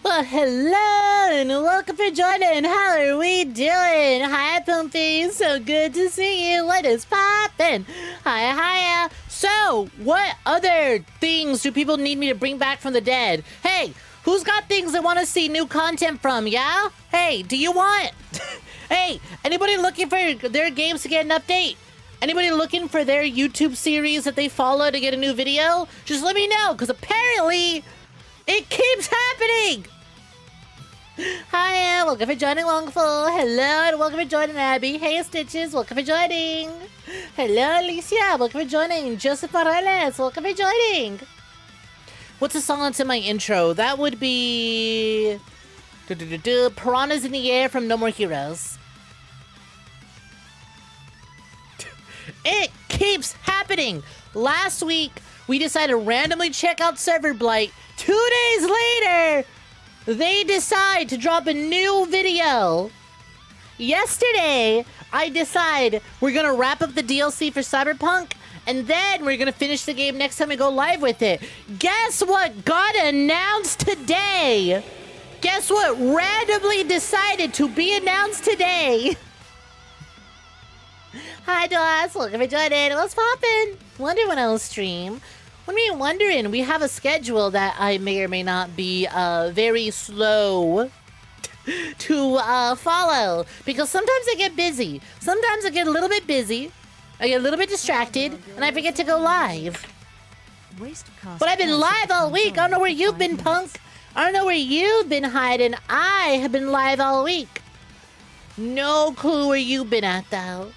Well, hello and welcome for joining. How are we doing? Hi, Pumpy. So good to see you. What is poppin'? Hiya. So, what other things do people need me to bring back from the dead? Hey, who's got things they want to see new content from, yeah? Hey, do you want... Hey, anybody looking for their games to get an update? Anybody looking for their YouTube series that they follow to get a new video? Just let me know, because apparently... it keeps happening! Hi, welcome for joining Longful. Hello, and welcome for joining Abby. Hey, Stitches, welcome for joining. Hello, Alicia, welcome for joining. Joseph Morales, welcome for joining. What's the song that's in my intro? That would be... Piranhas in the Air from No More Heroes. It keeps happening! Last week, we decided to randomly check out ServerBlight. 2 days later, they decide to drop a new video. Yesterday, I decide we're gonna wrap up the DLC for Cyberpunk, and then we're gonna finish the game next time we go live with it. Guess what got announced today? Guess what randomly decided to be announced today? Hi, Doss. Welcome for joining. What's poppin'? Wonder when I'll stream. What are you wondering? We have a schedule that I may or may not be very slow to follow. Because sometimes I get busy. Sometimes I get a little bit busy. I get a little bit distracted. And I forget to go live. But I've been live all week. I don't know where you've been, punk. I don't know where you've been hiding. I have been live all week. No clue where you've been at, though.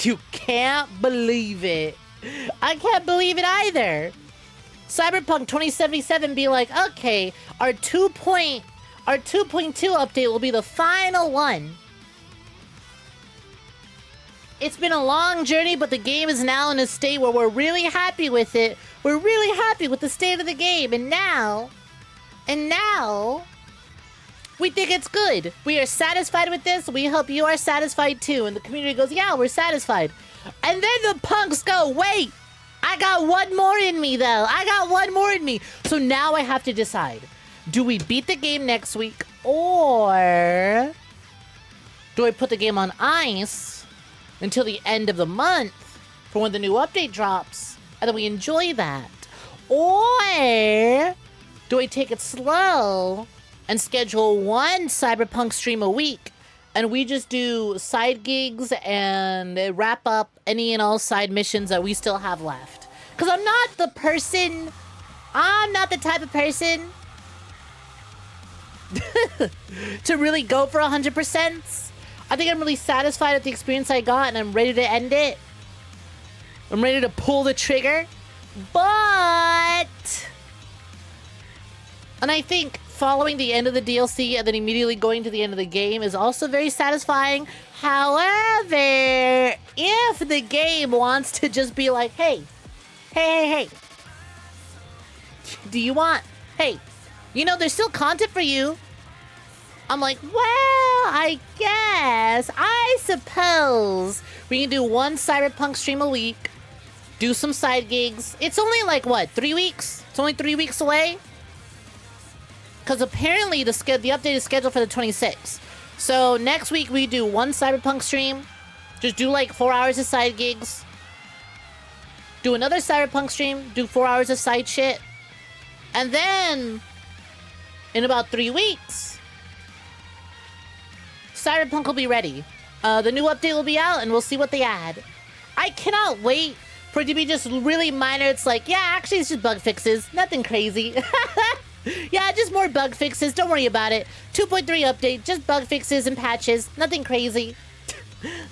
You can't believe it. I can't believe it either. Cyberpunk 2077 be like, okay, our 2.2 update will be the final one. It's been a long journey, but the game is now in a state where we're really happy with it. We're really happy with the state of the game, and now, we think it's good. We are satisfied with this. We hope you are satisfied too. And the community goes, yeah, we're satisfied. And then the punks go, wait, I got one more in me, though. I got one more in me. So now I have to decide. Do we beat the game next week? Or do I put the game on ice until the end of the month for when the new update drops? And then we enjoy that. Or do I take it slow and schedule one Cyberpunk stream a week? And we just do side gigs and wrap up any and all side missions that we still have left. Because I'm not the type of person to really go for 100%. I think I'm really satisfied with the experience I got and I'm ready to end it. I'm ready to pull the trigger. But... and I think following the end of the DLC and then immediately going to the end of the game is also very satisfying. However, if the game wants to just be like, hey, do you want, hey, you know, there's still content for you. I'm like, well, I suppose we can do one Cyberpunk stream a week, do some side gigs. It's only like, what, 3 weeks? It's only 3 weeks away. Because apparently the update is scheduled for the 26th. So next week we do one Cyberpunk stream. Just do like 4 hours of side gigs. Do another Cyberpunk stream. Do 4 hours of side shit. And then, in about 3 weeks, Cyberpunk will be ready. The new update will be out and we'll see what they add. I cannot wait for it to be just really minor. It's like, yeah, actually it's just bug fixes. Nothing crazy. Yeah, just more bug fixes. Don't worry about it. 2.3 update. Just bug fixes and patches. Nothing crazy.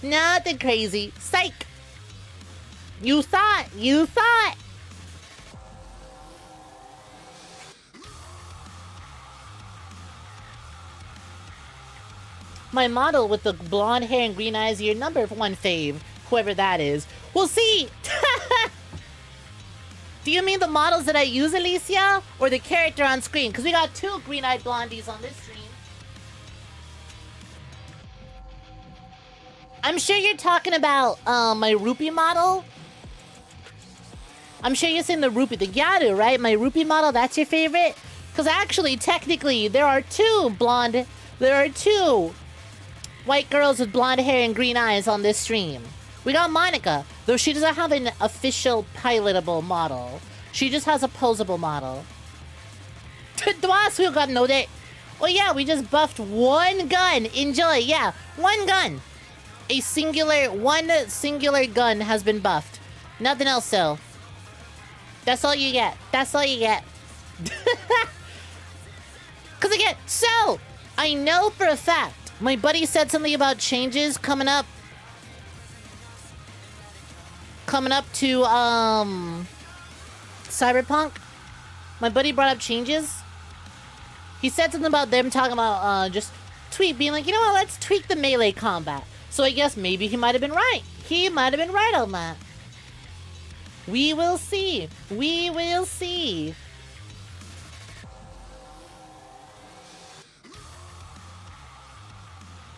Nothing crazy. Psych. You thought. My model with the blonde hair and green eyes, your number one fave. Whoever that is. We'll see. Do you mean the models that I use, Alicia? Or the character on screen? Because we got 2 green-eyed blondies on this stream. I'm sure you're talking about my rupee model. I'm sure you're saying the rupee, the Gyaru, right? My rupee model, that's your favorite? Because actually, technically, there are two white girls with blonde hair and green eyes on this stream. We got Monica, though she doesn't have an official pilotable model. She just has a posable model. Oh yeah, we just buffed one gun. Enjoy, yeah, one gun. One singular gun has been buffed. Nothing else, though. That's all you get. That's all you get. Because again, so I know for a fact, my buddy said something about changes coming up to Cyberpunk. My buddy brought up changes. He said something about them talking about just being like, you know what, let's tweak the melee combat. So I guess maybe he might have been right. He might have been right on that. We will see. We will see.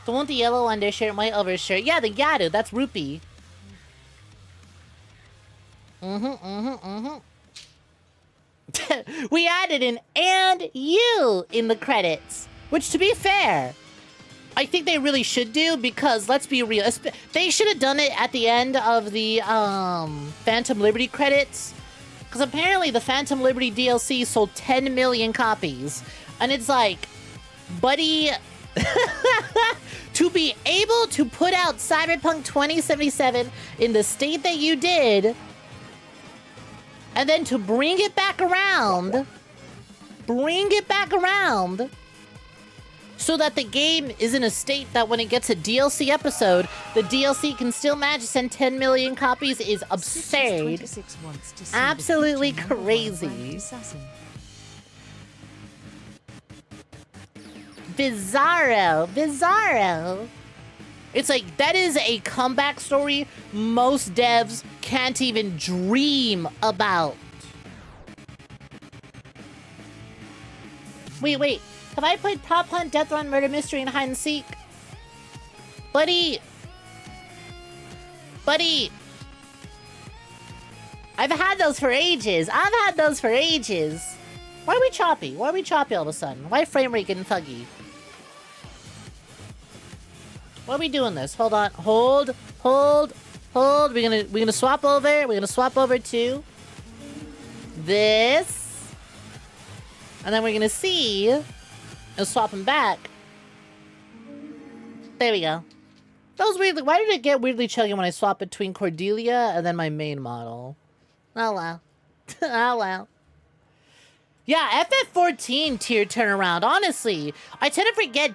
The one with the yellow undershirt, my overshirt. Yeah, the Yadu. That's Rupee. We added an "and you" in the credits. Which, to be fair, I think they really should do, because, let's be real, they should have done it at the end of the Phantom Liberty credits. Because apparently the Phantom Liberty DLC sold 10 million copies. And it's like, buddy, to be able to put out Cyberpunk 2077 in the state that you did, and then to bring it back around, so that the game is in a state that when it gets a DLC episode, the DLC can still manage to send 10 million copies is absurd. Absolutely crazy. Bizarro. It's like, that is a comeback story most devs can't even dream about. Wait. Have I played Prop Hunt, Death Run, Murder Mystery, and Hide and Seek? Buddy. I've had those for ages. Why are we choppy? Why all of a sudden? Why frame rate getting thuggy? Why are we doing this? Hold on. Hold. We're gonna swap over. We're gonna swap over to this. And then we're gonna see. And swap them back. There we go. That was weirdly. Why did it get weirdly chuggy when I swap between Cordelia and then my main model? Oh wow. Oh wow. Yeah, FF14 tier turnaround. Honestly, I tend to forget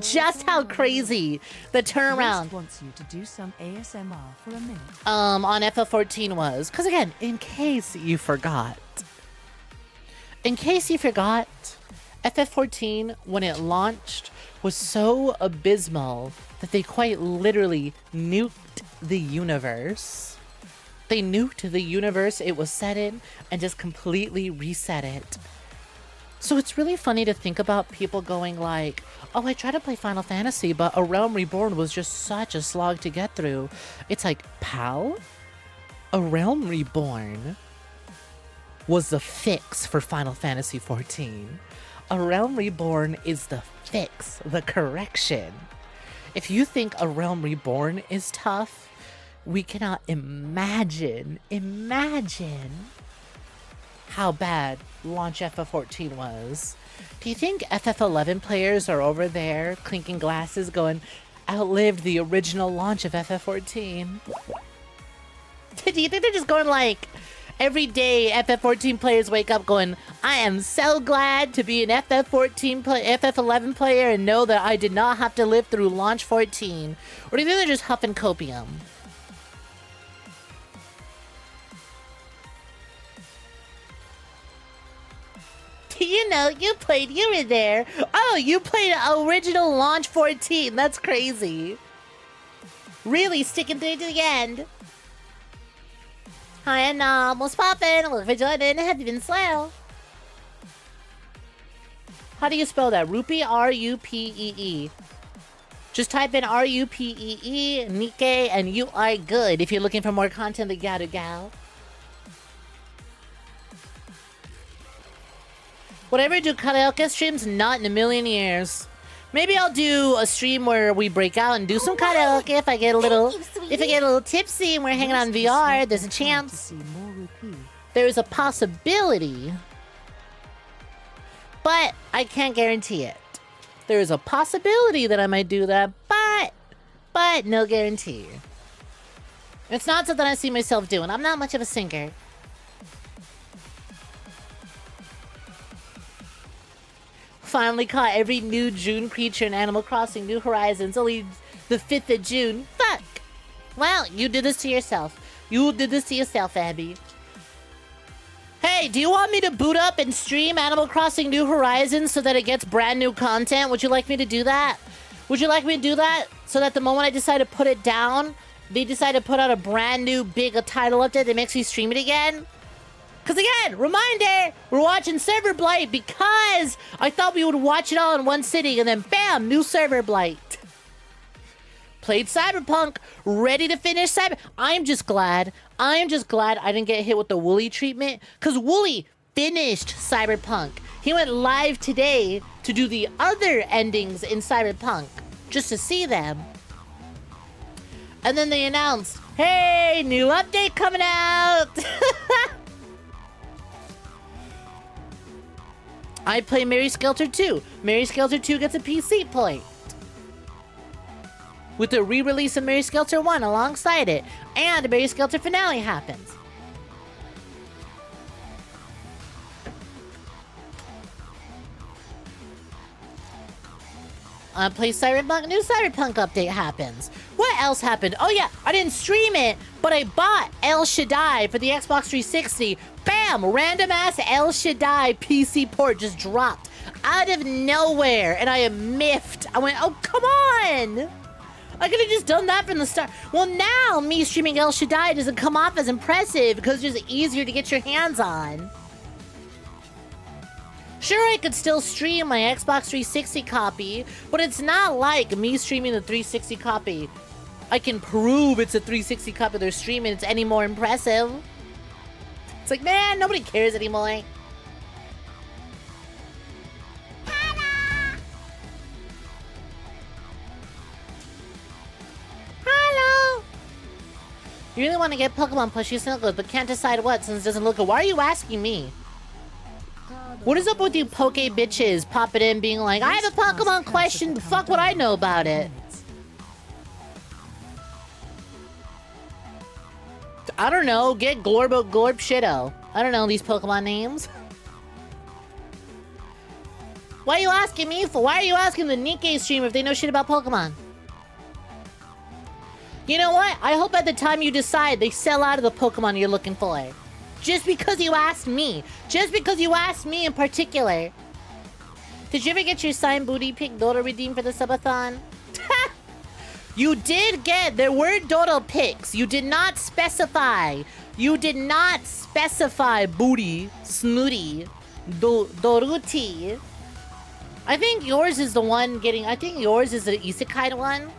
just how crazy the turnaround. Wants you to do some ASMR for a minute. On FF14 was, because again, in case you forgot, FF14 when it launched was so abysmal that they quite literally nuked the universe. They nuked the universe it was set in and just completely reset it. So it's really funny to think about people going like, oh, I tried to play Final Fantasy, but A Realm Reborn was just such a slog to get through. It's like, pal, A Realm Reborn was the fix for Final Fantasy XIV. A Realm Reborn is the fix, the correction. If you think A Realm Reborn is tough, we cannot imagine how bad launch FF14 was. Do you think FF11 players are over there clinking glasses going, outlived the original launch of FF14? Do you think they're just going like, every day FF14 players wake up going, I am so glad to be an FF11 player and know that I did not have to live through launch 14? Or do you think they're just huffing copium? You know, you were there. Oh, you played original launch 14. That's crazy. Really sticking through to the end. Hi, and what's poppin'? Look for Jordan. Have you been slow? How do you spell that? Rupee, R-U-P-E-E. Just type in R-U-P-E-E, Nikkei, and you are good if you're looking for more content the gal. Whatever, do karaoke streams? Not in a million years. Maybe I'll do a stream where we break out and do some karaoke if I get a little, tipsy and we're hanging on VR. There's a chance. There's a possibility, but I can't guarantee it. There is a possibility that I might do that, but no guarantee. It's not something I see myself doing. I'm not much of a singer. Finally caught every new June creature in Animal Crossing New Horizons. Only the 5th of June. Fuck. Well, you did this to yourself. You did this to yourself, Abby. Hey, do you want me to boot up and stream Animal Crossing New Horizons so that it gets brand new content? Would you like me to do that? Would you like me to do that so that the moment I decide to put it down, they decide to put out a brand new big title update that makes me stream it again? Because again, reminder, we're watching Server Blight because I thought we would watch it all in one sitting and then bam, new Server Blight. Played Cyberpunk, ready to finish Cyber. I'm just glad I didn't get hit with the Wooly treatment because Wooly finished Cyberpunk. He went live today to do the other endings in Cyberpunk just to see them. And then they announced, hey, new update coming out. I play Mary Skelter 2. Mary Skelter 2 gets a PC point. With the re-release of Mary Skelter 1 alongside it. And a Mary Skelter finale happens. Play Cyberpunk, new Cyberpunk update happens. What else happened? Oh yeah, I didn't stream it, but I bought 𝐿_SHADDAI for the Xbox 360. Bam! Random ass 𝐿_SHADDAI PC port just dropped out of nowhere, and I am miffed. I went, oh come on! I could have just done that from the start. Well, now me streaming 𝐿_SHADDAI doesn't come off as impressive because it's just easier to get your hands on. Sure, I could still stream my Xbox 360 copy, but it's not like me streaming the 360 copy. I can prove it's a 360 copy they're streaming. It's any more impressive. It's like, man, nobody cares anymore. Hello. You really want to get Pokemon plushie Snuggles, but can't decide what since it doesn't look good. Why are you asking me? What is up with you poke bitches popping in being like, I have a Pokemon question, fuck what I know about it. I don't know, get Glorbo Glorp Shitto. I don't know these Pokemon names. Why are you asking me for? Why are you asking the Nikkei streamer if they know shit about Pokemon? You know what? I hope at the time you decide they sell out of the Pokemon you're looking for. Just because you asked me. Just because you asked me in particular. Did you ever get your signed booty pic dodo redeemed for the subathon? You did get, there were dodo pics. You did not specify. You did not specify booty, snooty, doruti. I think yours is the one getting, I think yours is the isekai one.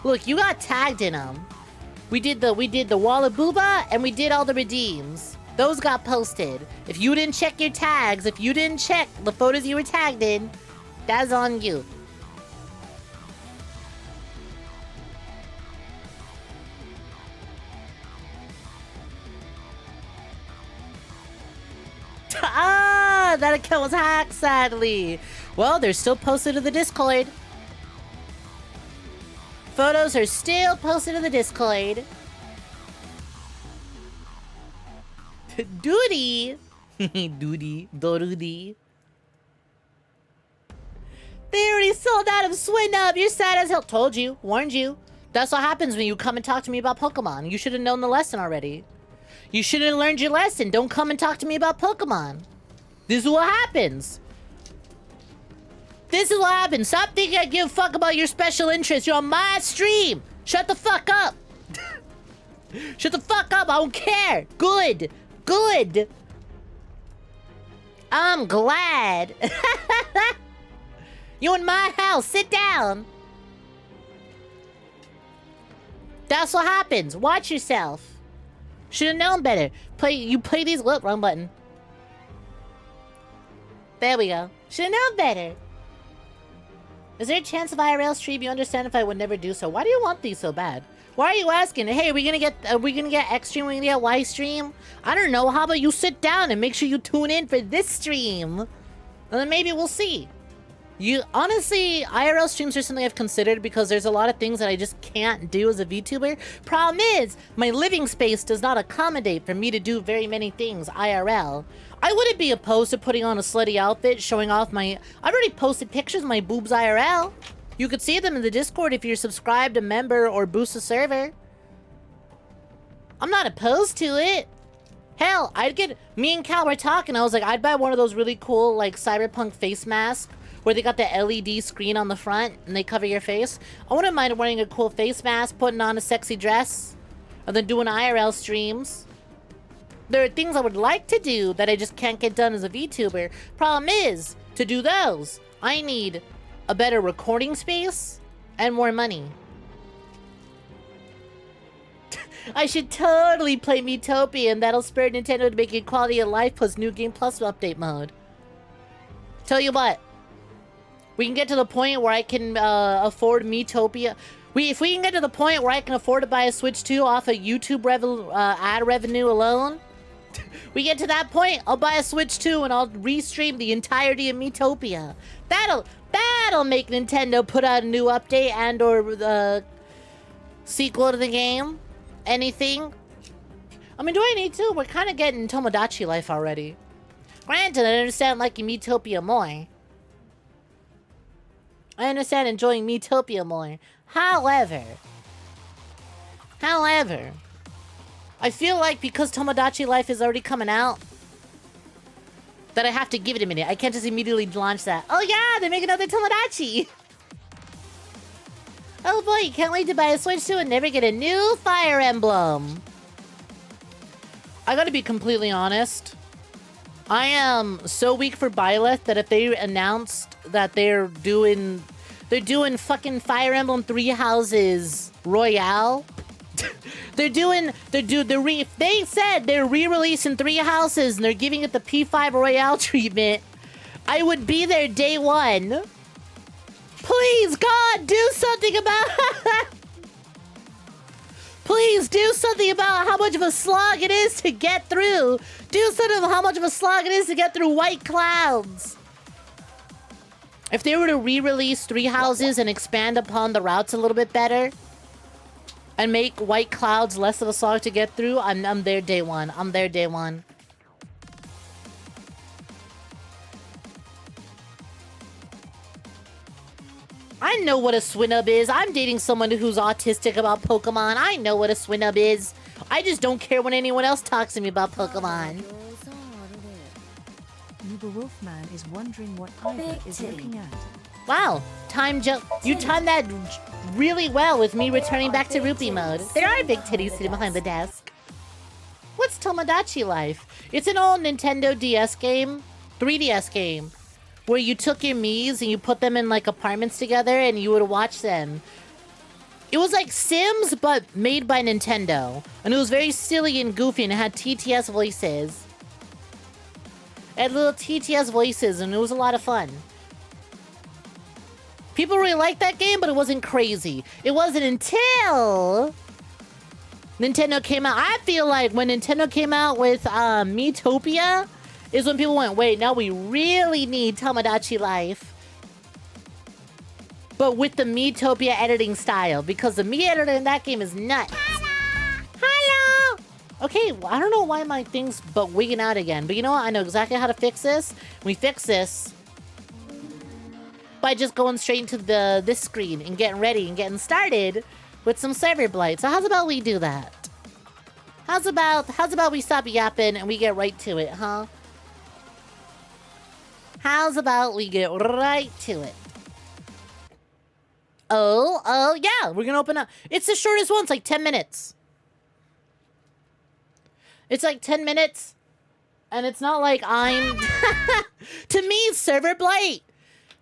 Look, you got tagged in them. We did the Wallabooba and we did all the redeems. Those got posted. If you didn't check your tags, if you didn't check the photos you were tagged in, that's on you. Ah, that account was hacked, sadly. Well, they're still posted to the Discord. Photos are still posted to the Discord. Doody. Doody. Dorudi. They already sold out of Swinub. You're sad as hell. Told you. Warned you. That's what happens when you come and talk to me about Pokemon. You should have known the lesson already. You should have learned your lesson. Don't come and talk to me about Pokemon. This is what happens. This is what happens. Stop thinking I give a fuck about your special interest. You're on my stream. Shut the fuck up. Shut the fuck up. I don't care. Good. Good. I'm glad. You in my house. Sit down. That's what happens. Watch yourself. Should have known better. You play these... Look, wrong button. There we go. Should've known better. Is there a chance of IRL stream? You understand if I would never do so. Why do you want these so bad? Why are you asking? Hey, are we gonna get X stream? Are we gonna get Y stream? I don't know. How about you sit down and make sure you tune in for this stream? And then maybe we'll see. Honestly, IRL streams are something I've considered because there's a lot of things that I just can't do as a VTuber. Problem is, my living space does not accommodate for me to do very many things IRL. I wouldn't be opposed to putting on a slutty outfit, showing off my... I've already posted pictures of my boobs IRL. You could see them in the Discord if you're subscribed, a member, or boost a server. I'm not opposed to it. Hell, me and Cal were talking, I was like, I'd buy one of those really cool, like, cyberpunk face masks where they got the LED screen on the front and they cover your face. I wouldn't mind wearing a cool face mask, putting on a sexy dress, and then doing IRL streams. There are things I would like to do that I just can't get done as a VTuber. Problem is, to do those, I need a better recording space and more money. I should totally play Miitopia, and that'll spur Nintendo to make it quality of life plus New Game Plus update mode. Tell you what, we can get to the point where I can afford Miitopia. If we can get to the point where I can afford to buy a Switch 2 off of YouTube ad revenue alone, we get to that point, I'll buy a Switch 2 and I'll restream the entirety of Miitopia. That'll make Nintendo put out a new update and or the sequel to the game. Anything. I mean, do I need to? We're kind of getting Tomodachi life already. Granted, I understand liking Miitopia more. I understand enjoying Miitopia more. However, I feel like because Tomodachi Life is already coming out, that I have to give it a minute. I can't just immediately launch that. Oh yeah, they make another Tomodachi! Oh boy, can't wait to buy a Switch 2 and never get a new Fire Emblem. I gotta be completely honest. I am so weak for Byleth that if they announced that they're doing fucking Fire Emblem Three Houses Royale, if they said they're re-releasing Three Houses and they're giving it the P5 Royale treatment, I would be there day one. Please, God, do something about Please do something about how much of a slog it is to get through. Do something about how much of a slog it is to get through White Clouds. If they were to re-release Three Houses and expand upon the routes a little bit better and make White Clouds less of a slog to get through, I'm there day one. I'm there day one. I know what a Swinub is. I'm dating someone who's autistic about Pokemon. I know what a Swinub is. I just don't care when anyone else talks to me about Pokemon. Uber Wolfman is wondering what Ivor is looking at. Wow, you timed that really well with me returning back to Rupee mode. There are big titties sitting behind the desk. What's Tomodachi Life? It's an old Nintendo DS game, 3DS game, where you took your Miis and you put them in like apartments together and you would watch them. It was like Sims, but made by Nintendo. And it was very silly and goofy and it had TTS voices. It had little TTS voices and it was a lot of fun. People really liked that game, but it wasn't crazy. It wasn't until Nintendo came out. I feel like when Nintendo came out with Miitopia is when people went, wait, now we really need Tomodachi Life. But with the Miitopia editing style, because the Mii editor in that game is nuts. Hello! Okay, well, I don't know why my thing's wigging out again, but you know what? I know exactly how to fix this. We fix this by just going straight into this screen and getting ready and getting started with some ServerBlights. So how's about we do that? How's about we stop yapping and we get right to it, huh? How's about we get right to it? Oh, yeah, we're gonna open up. It's the shortest one, it's like 10 minutes. It's like 10 minutes, and it's not like I'm... To me, ServerBlight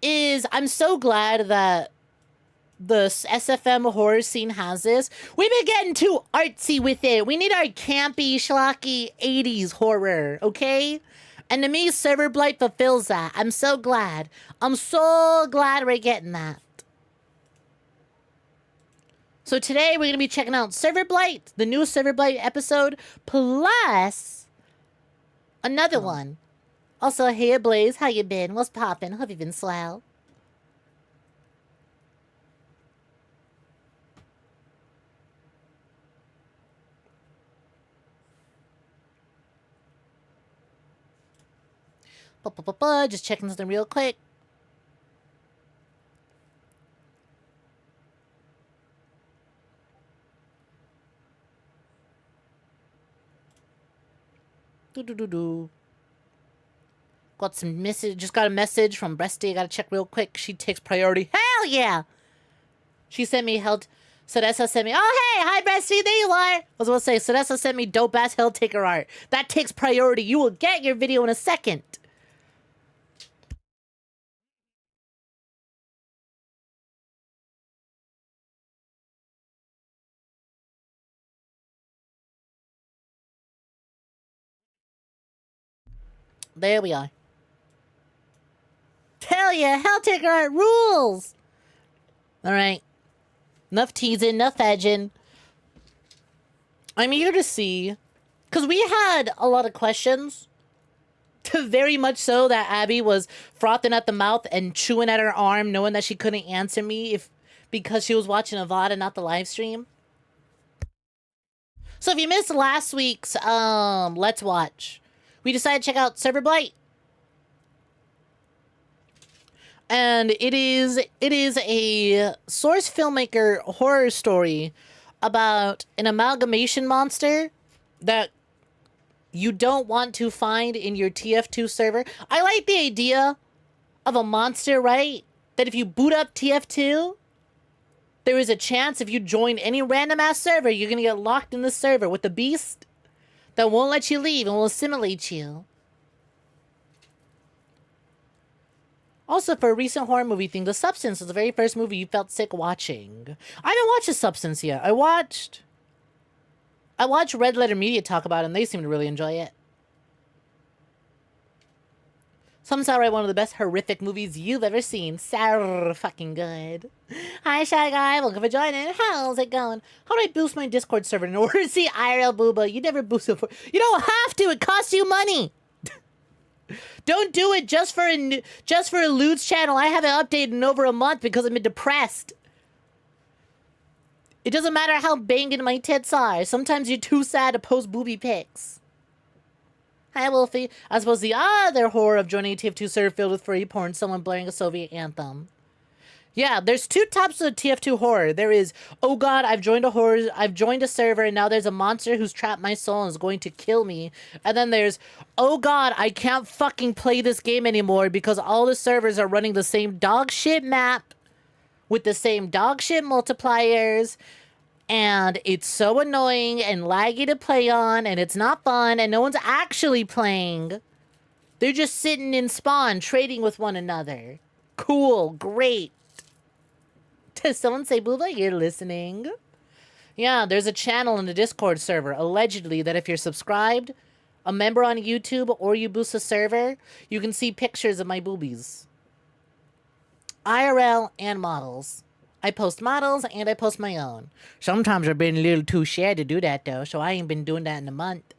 is... I'm so glad that the SFM horror scene has this. We've been getting too artsy with it. We need our campy, schlocky 80s horror, okay? And to me, ServerBlight fulfills that. I'm so glad. I'm so glad we're getting that. So today we're going to be checking out ServerBlight, the new ServerBlight episode, plus another one. Also, hey Blaze, how you been? What's poppin'? Hope you been swell. Just checking something real quick. Got some message. Just got a message from Breasty. I gotta check real quick. She takes priority. Hell yeah! She sent me held. Sedessa sent me. Oh hey, hi Breasty, there you are. I was gonna say Sedessa sent me dope ass Hell Taker art. That takes priority. You will get your video in a second. There we are. Hell yeah, Hell Taker art rules. All right. Enough teasing, enough edging. I'm eager to see, because we had a lot of questions, very much so that Abby was frothing at the mouth and chewing at her arm, knowing that she couldn't answer me because she was watching a VOD and not the live stream. So if you missed last week's Let's Watch, we decided to check out ServerBlight. And it is a Source filmmaker horror story about an amalgamation monster that you don't want to find in your TF2 server. I like the idea of a monster, right? That if you boot up TF2, there is a chance if you join any random ass server, you're gonna get locked in the server with a beast that won't let you leave and will assimilate you. Also, for a recent horror movie thing, The Substance was the very first movie you felt sick watching. I haven't watched The Substance yet. I watched Red Letter Media talk about it, and they seem to really enjoy it. Some say right, one of the best horrific movies you've ever seen. So fucking good. Hi, Shy Guy. Welcome for joining. How's it going? How do I boost my Discord server in order to see IRL Booba? You never boost it for... You don't have to. It costs you money. Don't do it just for a 𝐒𝐬𝐬𝐧 channel. I haven't updated in over a month because I've been depressed. It doesn't matter how banging my tits are. Sometimes you're too sad to post booby pics. Hi, Wolfie. I suppose the other horror of joining a TF2 server filled with furry porn, someone blaring a Soviet anthem. Yeah, there's two types of TF2 horror. There is, oh god, I've joined a server and now there's a monster who's trapped my soul and is going to kill me. And then there's, oh god, I can't fucking play this game anymore because all the servers are running the same dog shit map with the same dog shit multipliers. And it's so annoying and laggy to play on and it's not fun and no one's actually playing. They're just sitting in spawn trading with one another. Cool, great. Does someone say, Booba, you're listening? Yeah, there's a channel in the Discord server, allegedly, that if you're subscribed, a member on YouTube, or you boost a server, you can see pictures of my boobies. IRL and models. I post models and I post my own. Sometimes I've been a little too shy to do that, though, so I ain't been doing that in a month.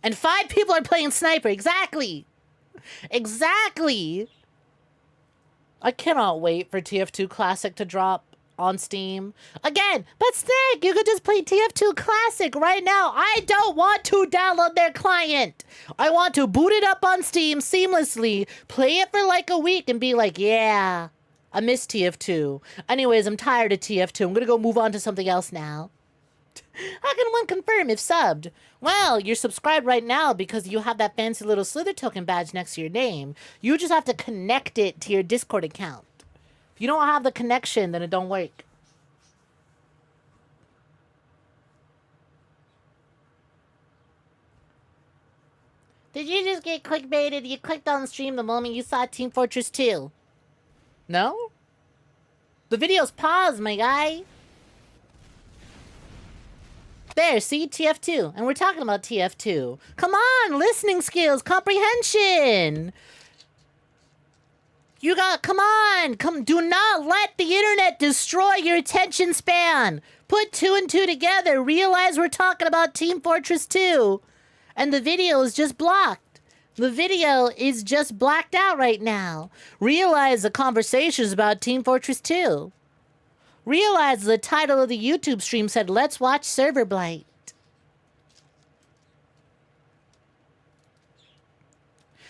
And 5 people are playing Sniper. Exactly! Exactly! I cannot wait for TF2 Classic to drop on Steam. Again, but Snake, you could just play TF2 Classic right now. I don't want to download their client. I want to boot it up on Steam seamlessly, play it for like a week and be like, yeah, I miss TF2. Anyways, I'm tired of TF2. I'm gonna go move on to something else now. How can one confirm if subbed? Well, you're subscribed right now because you have that fancy little Slither token badge next to your name. You just have to connect it to your Discord account. If you don't have the connection, then it don't work. Did you just get clickbaited? You clicked on stream the moment you saw Team Fortress 2. No? The video's paused, my guy. There, see? TF2. And we're talking about TF2. Come on, listening skills, comprehension. You got, come on. Do not let the internet destroy your attention span. Put 2 and 2 together. Realize we're talking about Team Fortress 2. And the video is just blocked. The video is just blacked out right now. Realize the conversation is about Team Fortress 2. Realize the title of the YouTube stream said, let's watch SERVERBLIGHT.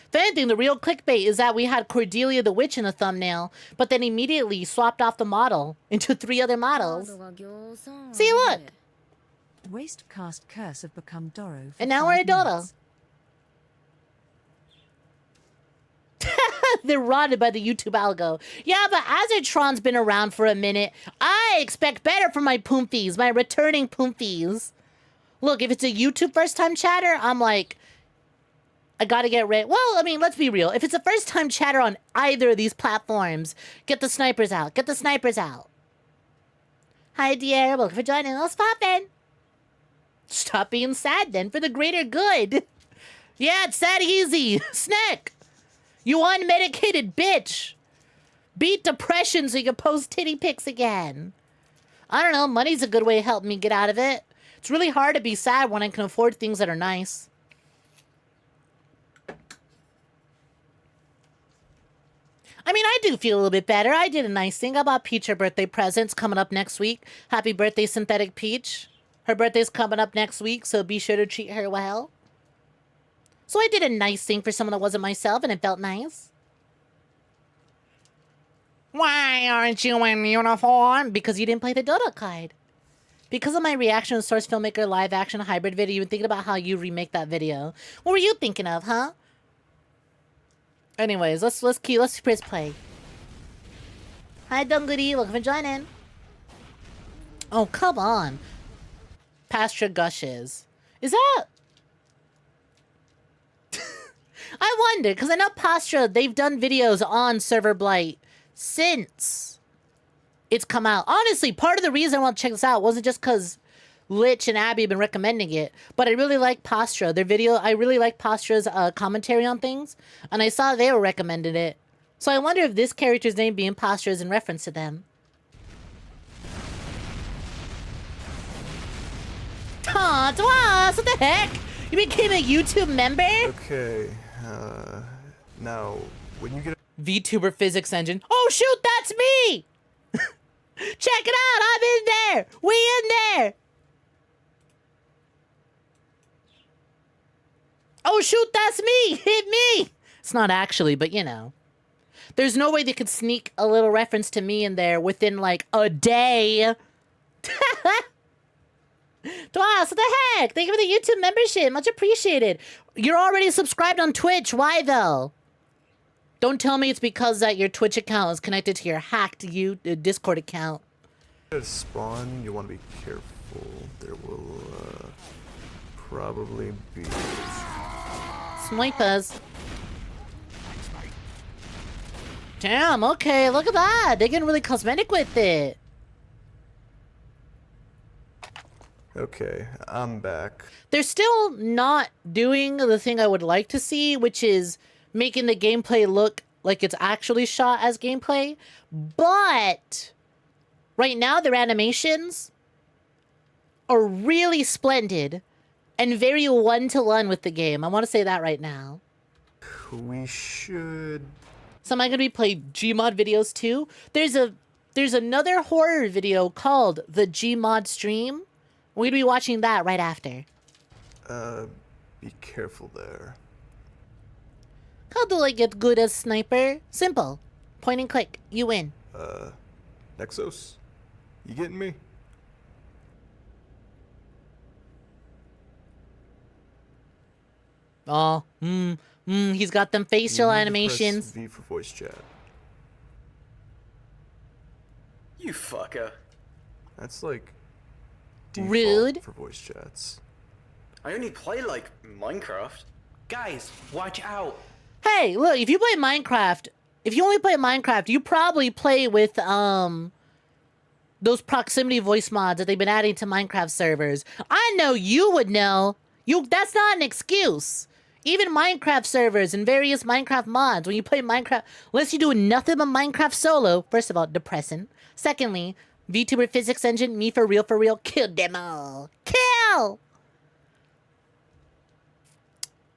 If anything, the real clickbait is that we had Cordelia the Witch in the thumbnail, but then immediately swapped off the model into 3 other models. See, look! Waste cast curse have become Doro. And now we're a Dodo. They're rotted by the YouTube algo. Yeah, but Azertron's been around for a minute. I expect better from my Poomfies, my returning Poomfies. Look, if it's a YouTube first-time chatter, I'm like, I gotta get rid. Well, I mean, let's be real. If it's a first-time chatter on either of these platforms, get the snipers out. Get the snipers out. Hi, dear. Welcome for joining us, Poppin'. Stop being sad, then, for the greater good. Yeah, it's that easy. Snek. You unmedicated bitch. Beat depression so you can post titty pics again. I don't know, money's a good way to help me get out of it. It's really hard to be sad when I can afford things that are nice. I mean, I do feel a little bit better. I did a nice thing. I bought Peach her birthday presents coming up next week. Happy birthday, Synthetic Peach. Her birthday's coming up next week, so be sure to treat her well. So I did a nice thing for someone that wasn't myself, and it felt nice. Why aren't you in uniform? Because you didn't play the Dodo card. Because of my reaction to Source Filmmaker live action hybrid video, you've been thinking about how you remake that video. What were you thinking of, huh? Anyways, let's press play. Hi, Dungoody, looking for joining. Oh, come on. Pasture Gushes. Is that... I wonder, because I know Pastra, they've done videos on SERVERBLIGHT since it's come out. Honestly, part of the reason I want to check this out wasn't just because Lich and Abby have been recommending it, but I really like Pastra. Their video, I really like Pastra's commentary on things, and I saw they were recommending it. So I wonder if this character's name being Pastra is in reference to them. Aw, Dwas, what the heck? You became a YouTube member? Okay, now, when you get a VTuber physics engine. Oh shoot, that's me! Check it out, I'm in there! We in there! Oh shoot, that's me! Hit me! It's not actually, but you know. There's no way they could sneak a little reference to me in there within like a day. Twas, what the heck? Thank you for the YouTube membership. Much appreciated. You're already subscribed on Twitch. Why, though? Don't tell me it's because that your Twitch account is connected to your hacked Discord account. at spawn, you want to be careful. There will probably be... Snipers. Damn, okay, look at that. They're getting really cosmetic with it. Okay, I'm back. They're still not doing the thing I would like to see, which is making the gameplay look like it's actually shot as gameplay. But right now, their animations are really splendid and very one-to-one with the game. I want to say that right now. We should... So am I going to be playing Gmod videos too? There's another horror video called the Gmod stream. We're going to be watching that right after. Be careful there. How do I get good as sniper? Simple. Point and click. You win. Nexos? You getting me? Oh, he's got them facial animations. V for voice chat. You fucker. That's like default Rude. for voice chats. I only play like Minecraft. Guys, watch out. Hey, look, if you play Minecraft, if you only play Minecraft, you probably play with those proximity voice mods that they've been adding to Minecraft servers. I know you would know. That's not an excuse. Even Minecraft servers and various Minecraft mods, when you play Minecraft, unless you're doing nothing but Minecraft solo, first of all, depressing. Secondly, VTuber physics engine, me for real, kill them all. Kill!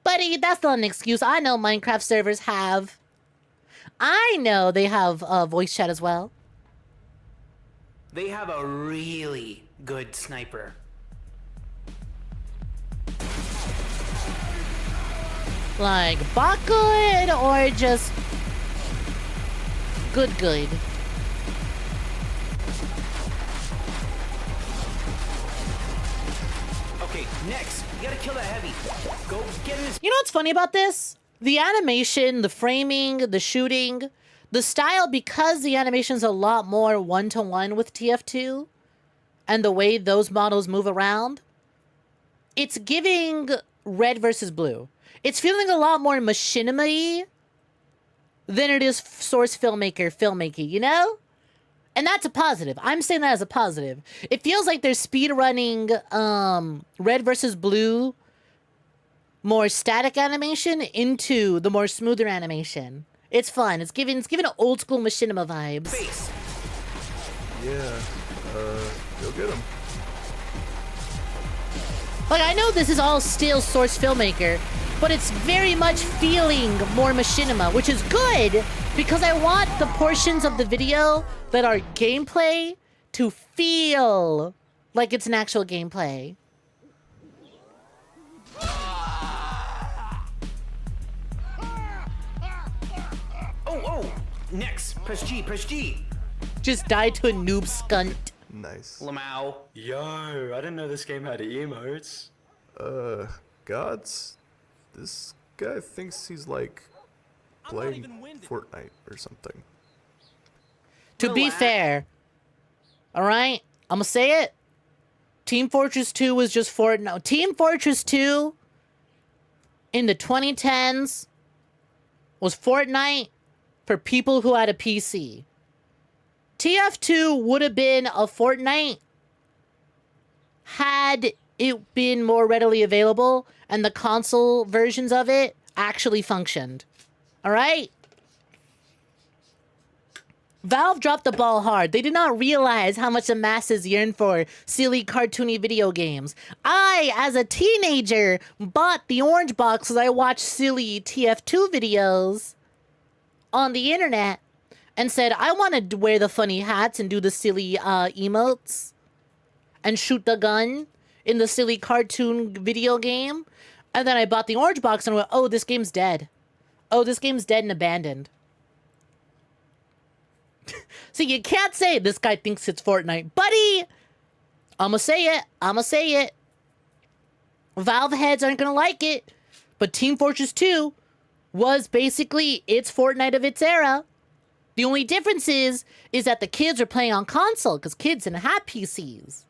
Buddy, that's not an excuse. I know Minecraft servers have. I know they have voice chat as well. They have a really good sniper. Like, bot good or just good? Okay, next, you gotta kill that heavy. Go get in his. You know what's funny about this? The animation, the framing, the shooting, the style, because the animation's a lot more one-to-one with TF2 and the way those models move around, it's giving red versus blue. It's feeling a lot more machinima-y than it is source filmmaking, you know? And that's a positive. I'm saying that as a positive. It feels like they're speed running red versus blue, more static animation into the more smoother animation. It's fun. It's giving old school machinima vibes. Face. Yeah. Go get him. Like, I know this is all still source filmmaker, but it's very much feeling more machinima, which is good because I want the portions of the video that are gameplay to feel like it's an actual gameplay. Oh, next, press G. Just died to a noob skunt. Nice. Lamau. Yo, I didn't know this game had emotes. Gods? This guy thinks he's like playing Fortnite or something. To be fair, alright? I'm gonna say it. Team Fortress 2 was just Fortnite. Team Fortress 2 in the 2010s was Fortnite for people who had a PC. TF2 would have been a Fortnite had it been more readily available and the console versions of it actually functioned. All right? Valve dropped the ball hard. They did not realize how much the masses yearn for silly, cartoony video games. I, as a teenager, bought the orange box as I watched silly TF2 videos on the internet and said, I want to wear the funny hats and do the silly emotes and shoot the gun in the silly cartoon video game. And then I bought the orange box and went, oh, this game's dead. Oh, this game's dead and abandoned. So you can't say this guy thinks it's Fortnite. Buddy! I'ma say it. Valve heads aren't gonna like it. But Team Fortress 2 was basically its Fortnite of its era. The only difference is that the kids are playing on console because kids didn't have PCs.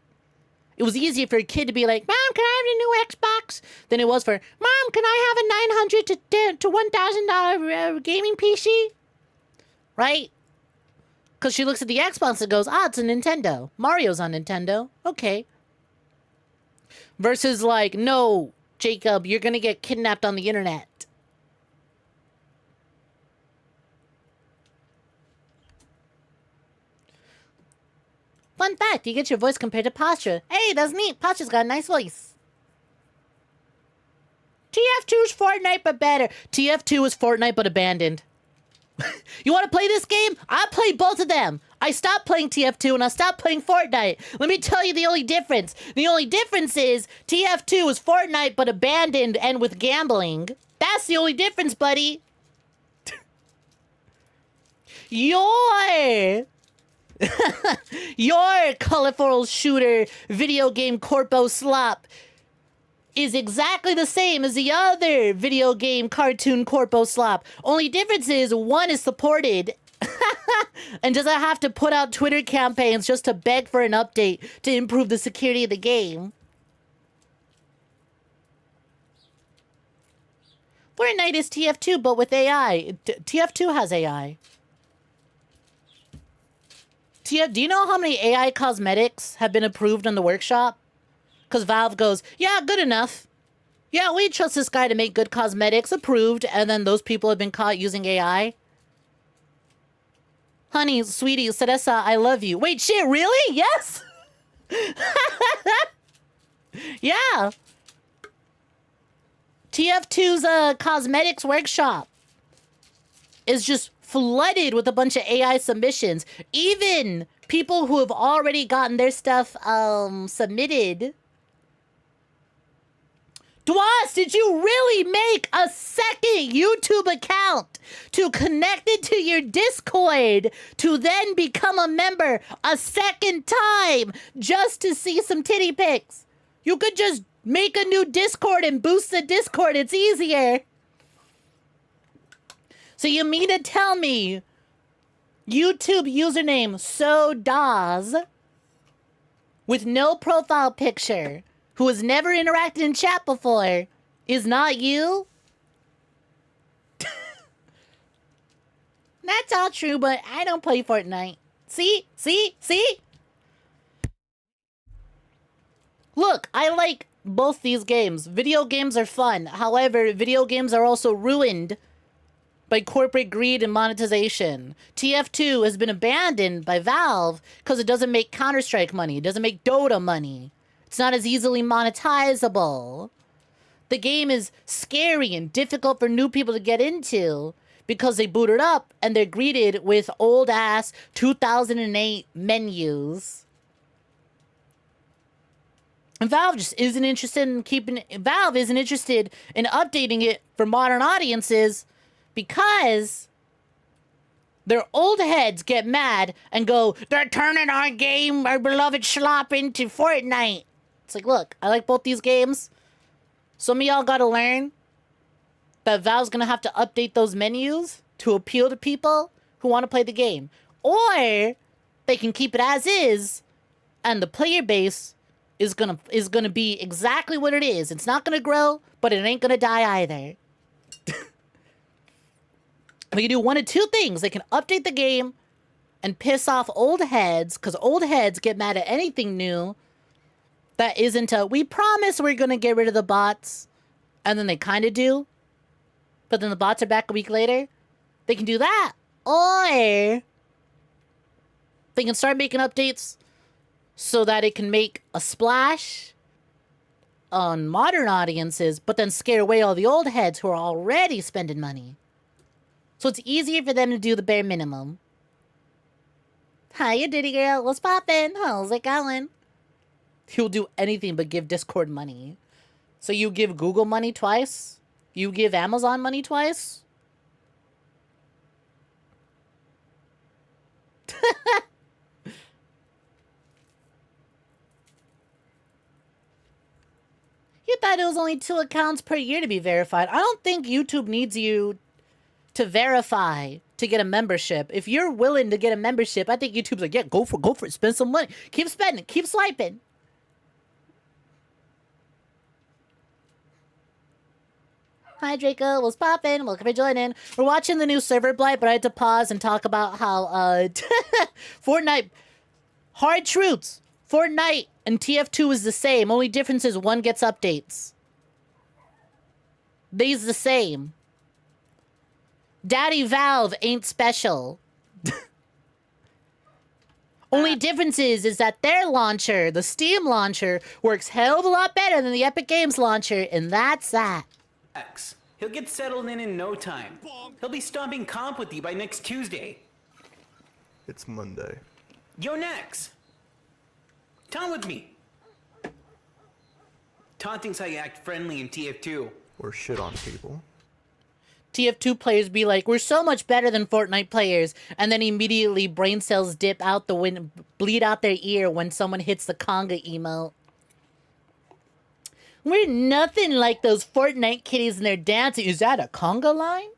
It was easier for a kid to be like, Mom, can I have a new Xbox? Than it was for, Mom, can I have a $900 to $1,000 gaming PC? Right? Because she looks at the Xbox and goes, it's a Nintendo. Mario's on Nintendo. Okay. Versus like, no, Jacob, you're going to get kidnapped on the internet. Fun fact, you get your voice compared to Posture. Hey, that's neat. Posture's got a nice voice. TF2's Fortnite, but better. TF2 is Fortnite, but abandoned. You want to play this game? I play both of them. I stopped playing TF2 and I stopped playing Fortnite. Let me tell you the only difference. The only difference is TF2 is Fortnite, but abandoned and with gambling. That's the only difference, buddy. Your colorful shooter video game corpo slop is exactly the same as the other video game cartoon corpo slop. Only difference is one is supported and doesn't have to put out Twitter campaigns just to beg for an update to improve the security of the game. Fortnite is TF2, but with AI. TF2 has AI. TF, do you know how many AI cosmetics have been approved in the workshop? Because Valve goes, yeah, good enough. Yeah, we trust this guy to make good cosmetics, approved, and then those people have been caught using AI. Honey, sweetie, Cereza, I love you. Wait, shit, really? Yes? Yeah. TF2's cosmetics workshop is just flooded with a bunch of AI submissions. Even people who have already gotten their stuff submitted. Dwas, did you really make a second YouTube account to connect it to your Discord to then become a member a second time just to see some titty pics? You could just make a new Discord and boost the Discord. It's easier. So you mean to tell me YouTube username 𝐒𝐧𝐞𝐤 with no profile picture, who has never interacted in chat before, is not you? That's all true, but I don't play Fortnite. See? See? See? Look, I like both these games. Video games are fun. However, video games are also ruined by corporate greed and monetization. TF2 has been abandoned by Valve because it doesn't make Counter-Strike money. It doesn't make Dota money. It's not as easily monetizable. The game is scary and difficult for new people to get into because they boot it up and they're greeted with old-ass 2008 menus. And Valve just isn't interested in Valve isn't interested in updating it for modern audiences because their old heads get mad and go, they're turning our game, our beloved schlop, into Fortnite. It's like, look, I like both these games. Some of y'all gotta learn that Valve's gonna have to update those menus to appeal to people who want to play the game. Or they can keep it as is, and the player base is gonna be exactly what it is. It's not gonna grow, but it ain't gonna die either. They can do one of two things. They can update the game and piss off old heads, because old heads get mad at anything new that isn't a, we promise we're gonna get rid of the bots, and then they kind of do, but then the bots are back a week later. They can do that. Or they can start making updates so that it can make a splash on modern audiences, but then scare away all the old heads who are already spending money. So it's easier for them to do the bare minimum. Hiya, Diddy girl. What's poppin'? How's it going? He'll do anything but give Discord money. So you give Google money twice? You give Amazon money twice? You thought it was only 2 accounts per year to be verified. I don't think YouTube needs you to verify to get a membership. If you're willing to get a membership, I think YouTube's like, yeah, go for it. Spend some money. Keep spending. Keep swiping. Hi, Draco. What's poppin'? Welcome for joining. We're watching the new ServerBlight, but I had to pause and talk about how Fortnite... Hard truths. Fortnite and TF2 is the same. Only difference is one gets updates. They's the same. Daddy Valve ain't special. Only difference is that their launcher, the Steam launcher, works hell of a lot better than the Epic Games launcher, and that's that. He'll get settled in no time. He'll be stomping comp with you by next Tuesday. It's Monday. Yo, Nex! Taunt with me. Taunting's how you act friendly in TF2. Or shit on people. TF2 players be like, we're so much better than Fortnite players, and then immediately brain cells dip out the wind, bleed out their ear when someone hits the conga emote. We're nothing like those Fortnite kitties and their dancing. Is that a conga line?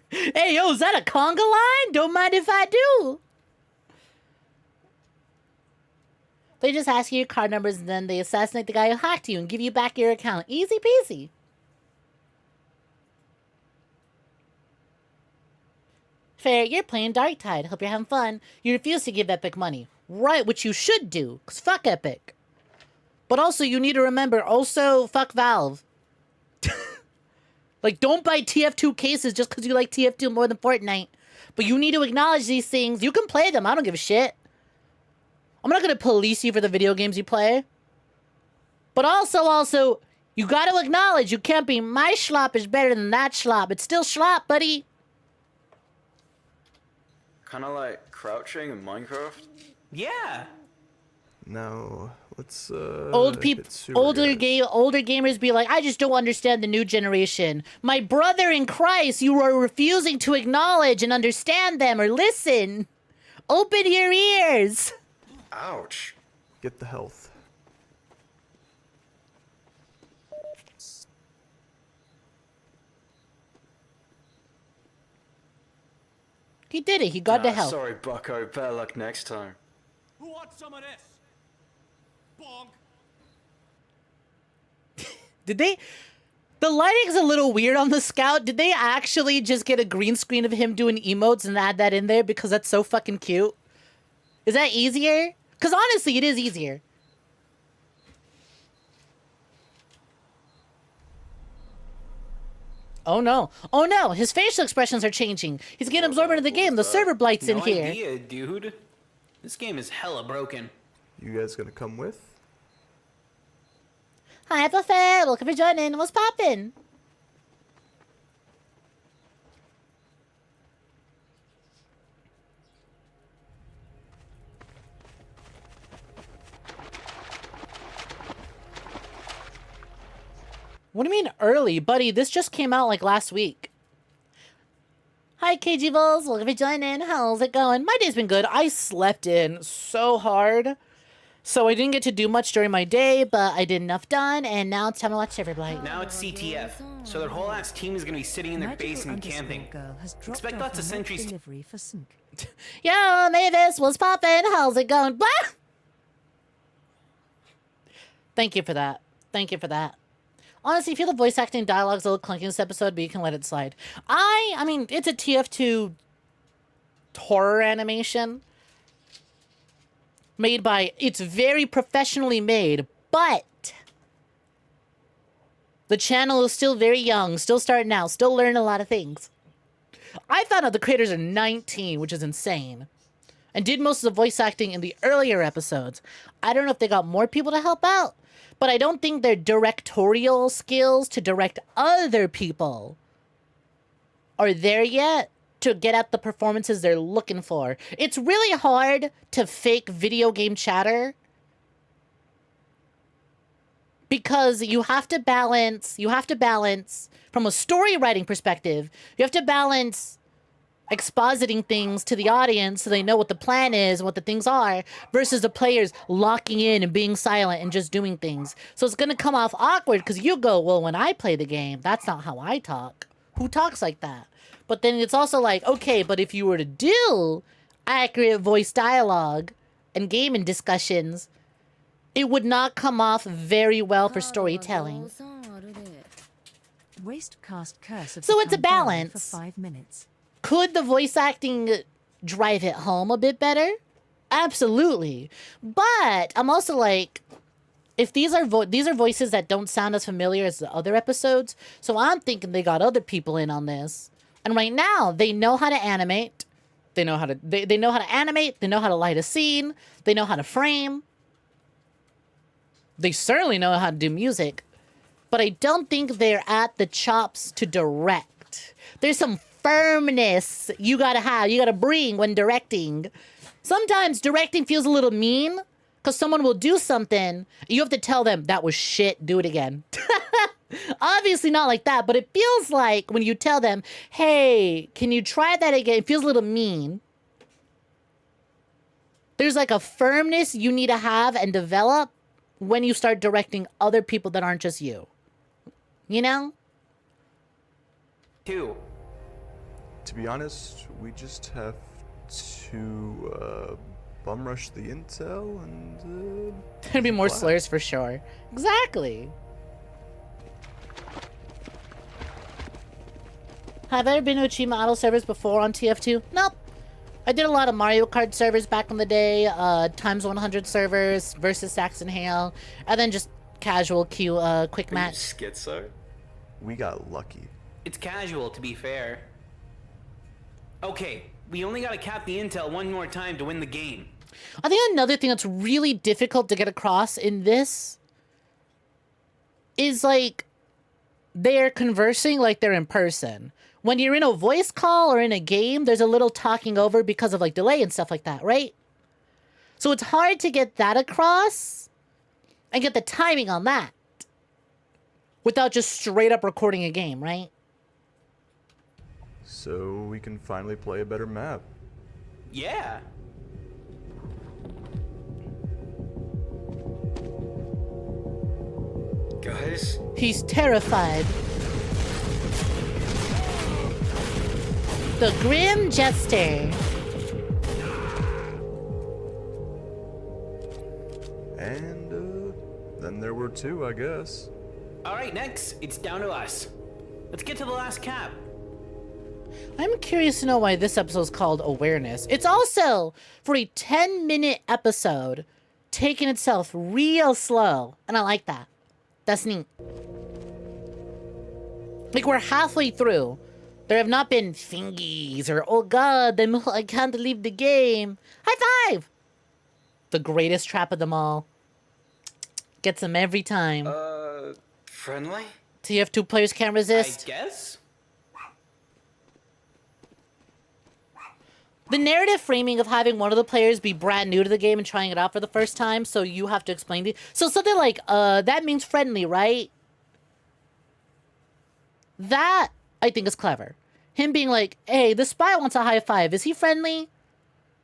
Hey, yo, is that a conga line? Don't mind if I do. They just ask you your card numbers and then they assassinate the guy who hacked you and give you back your account. Easy peasy. Fair, you're playing Dark Tide. Hope you're having fun. You refuse to give Epic money. Right, which you should do, because fuck Epic. But also, you need to remember, also, fuck Valve. Like, don't buy TF2 cases just because you like TF2 more than Fortnite. But you need to acknowledge these things. You can play them. I don't give a shit. I'm not going to police you for the video games you play. But also, you got to acknowledge you can't be my schlop is better than that schlop. It's still schlop, buddy. Kind of like crouching in Minecraft. Yeah. Now, let's Older guys. gamers be like, I just don't understand the new generation. My brother in Christ, you are refusing to acknowledge and understand them or listen. Open your ears. Ouch. Get the health. He did it. He got the health. Sorry, bucko. Better luck next time. Who wants some of this? Bonk. Did they... The lighting's a little weird on the Scout. Did they actually just get a green screen of him doing emotes and add that in there because that's so fucking cute? Is that easier? Because honestly, it is easier. Oh no. Oh no, his facial expressions are changing. He's getting absorbed into the game. The server blight's in No here. idea, dude. This game is hella broken. You guys gonna come with? Hi, Buffet. Welcome for joining. What's poppin'? What do you mean early? Buddy, this just came out like last week. Hi, 𝐾𝐤. Welcome for joining. How's it going? My day's been good. I slept in so hard. So I didn't get to do much during my day, but I did enough done, and now it's time to watch SERVERBLIGHT. Now it's CTF, so their whole ass team is gonna be sitting in their base and camping. Expect lots of sentries. Delivery for Sync. Yo, Mavis, what's poppin'? How's it going? Blah! Thank you for that. Thank you for that. Honestly, I feel the voice acting dialogue's a little clunky in this episode, but you can let it slide. I mean, it's a TF2 horror animation. Made by, it's very professionally made, but the channel is still very young, still starting out, still learning a lot of things. I found out the creators are 19, which is insane, and did most of the voice acting in the earlier episodes. I don't know if they got more people to help out, but I don't think their directorial skills to direct other people are there yet to get at the performances they're looking for. It's really hard to fake video game chatter because you have to balance from a story writing perspective, you have to balance expositing things to the audience so they know what the plan is and what the things are versus the players locking in and being silent and just doing things. So it's gonna come off awkward because you go, well, when I play the game, that's not how I talk. Who talks like that? But then it's also like, okay, but if you were to do accurate voice dialogue and gaming discussions, it would not come off very well for storytelling. Waste cast curse of So it's a become down balance. For 5 minutes. Could the voice acting drive it home a bit better? Absolutely. But I'm also like, if these are voices that don't sound as familiar as the other episodes, so I'm thinking they got other people in on this. And right now, they know how to animate. They know how to they know how to animate. They know how to light a scene. They know how to frame. They certainly know how to do music. But I don't think they're at the chops to direct. There's some firmness you gotta have, you gotta bring when directing. Sometimes directing feels a little mean because someone will do something. You have to tell them, that was shit, do it again. Obviously not like that, but it feels like when you tell them, hey, can you try that again? It feels a little mean. There's like a firmness you need to have and develop when you start directing other people that aren't just you. You know? 2. To be honest, we just have to bum rush the intel and There'd be more fly. slurs for sure. Exactly. Have I ever been to Achievement Auto servers before on TF2? Nope. I did a lot of Mario Kart servers back in the day, times 100 servers versus Saxon Hale, and then just casual quick Are you match. schizo? We got lucky. It's casual, to be fair. Okay, we only gotta cap the intel one more time to win the game. I think another thing that's really difficult to get across in this is like they're conversing like they're in person. When you're in a voice call or in a game, there's a little talking over because of like delay and stuff like that, right? So it's hard to get that across and get the timing on that without just straight up recording a game, right? So we can finally play a better map. Yeah. Guys, He's terrified. The Grim Jester. And then there were two, I guess. All right, next, it's down to us. Let's get to the last cap. I'm curious to know why this episode is called Awareness. It's also, for a 10-minute episode, taking itself real slow. And I like that. That's neat. Like, we're halfway through. There have not been thingies or, oh god, I can't leave the game. High five! The greatest trap of them all. Gets them every time. friendly? TF2 players can't I resist. guess? The narrative framing of having one of the players be brand new to the game and trying it out for the first time, so you have to explain it. So something like, that means friendly, right? That, I think, is clever. Him being like, hey, the spy wants a high five. Is he friendly?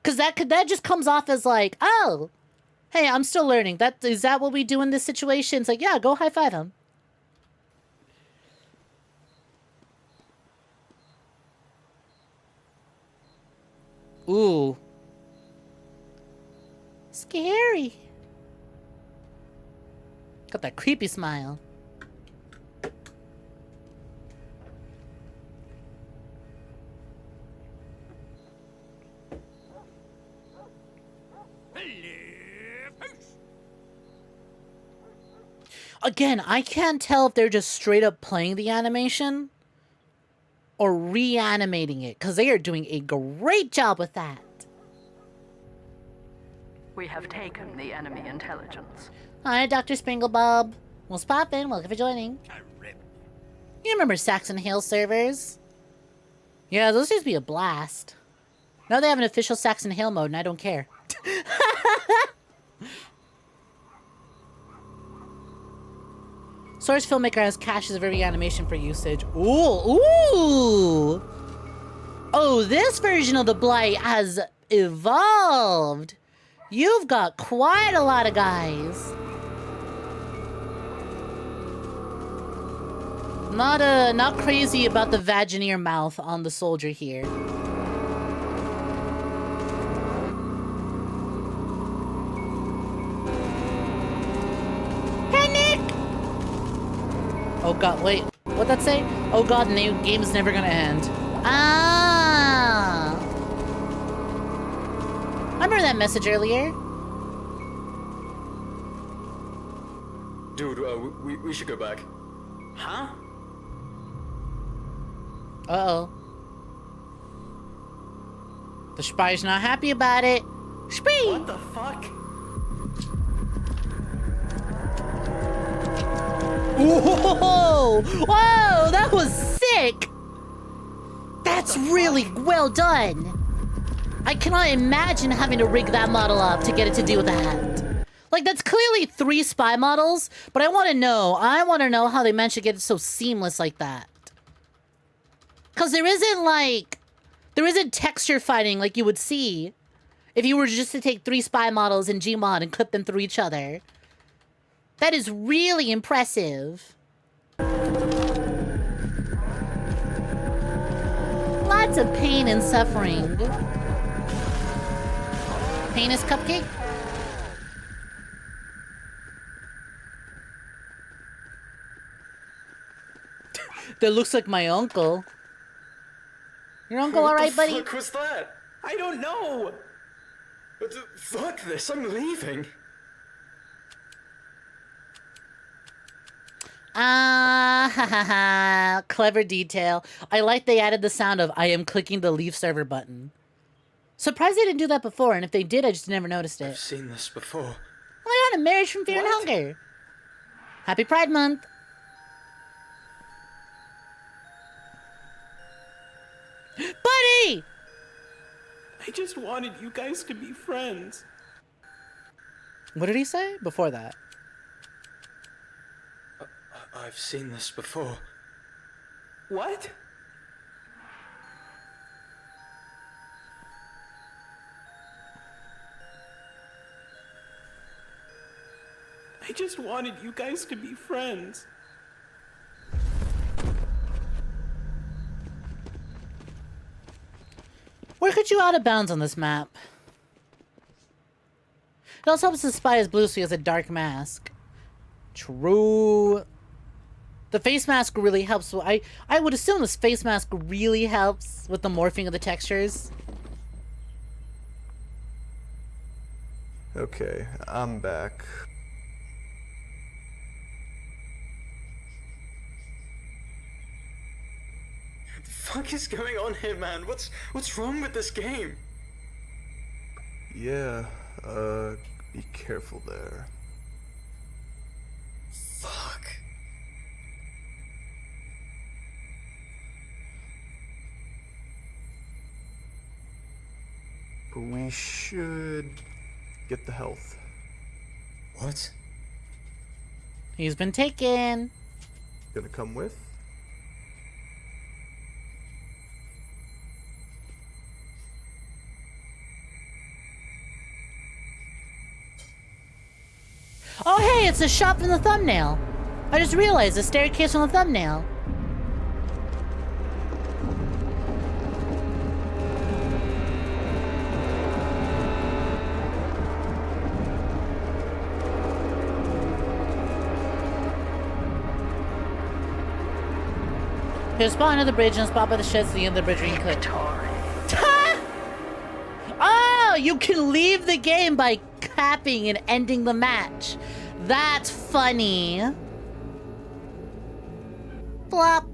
Because that just comes off as like, oh, hey, I'm still learning. Is that what we do in this situation? It's like, yeah, go high five him. Ooh. Scary. Got that creepy smile. Again, I can't tell if they're just straight up playing the animation or reanimating it, because they are doing a great job with that. We have taken the enemy intelligence. Hi, Dr. Springlebob. What's poppin'? Welcome for joining. You remember Saxon Hale servers? Yeah, those used to be a blast. Now they have an official Saxon Hale mode, and I don't care. Source Filmmaker has caches of every animation for usage. Ooh, ooh! Oh, this version of the Blight has evolved. You've got quite a lot of guys. Not crazy about the vagineer mouth on the soldier here. Oh god, wait. What'd that say? Oh god, the game's never gonna end. Ah! I remember that message earlier. Dude, we should go back. Huh? Uh-oh. The spy's not happy about it. Spee! What the fuck? Whoa! Whoa! That was sick! That's really well done! I cannot imagine having to rig that model up to get it to do that. Like, that's clearly 3 spy models, but I want to know how they managed to get it so seamless like that. Because there isn't texture fighting like you would see if you were just to take 3 spy models in Gmod and clip them through each other. That is really impressive. Lots of pain and suffering. Penis cupcake? That looks like my uncle. Your uncle alright, buddy? What the fuck was that? I don't know. Fuck this, I'm leaving. Clever detail. I like they added the sound of I am clicking the leave server button. Surprised they didn't do that before, and if they did, I just never noticed it. I've seen this before. Oh my god, a marriage from fear and hunger. Happy Pride Month. Buddy! I just wanted you guys to be friends. What did he say before that? I've seen this before. What? I just wanted you guys to be friends. Where could you out of bounds on this map? It also helps to spy as blue so he has a dark mask. True. The face mask really helps. I would assume this face mask really helps with the morphing of the textures. Okay, I'm back. What the fuck is going on here, man? What's wrong with this game? Yeah, be careful there. Fuck. But we should get the health. What? He's been taken. Gonna come with? Oh hey, it's a shot from the thumbnail. I just realized the staircase on the thumbnail. Here's a spot under the bridge and a spot by the sheds at the end of the bridge where you can click. Oh, you can leave the game by capping and ending the match. That's funny. Flop.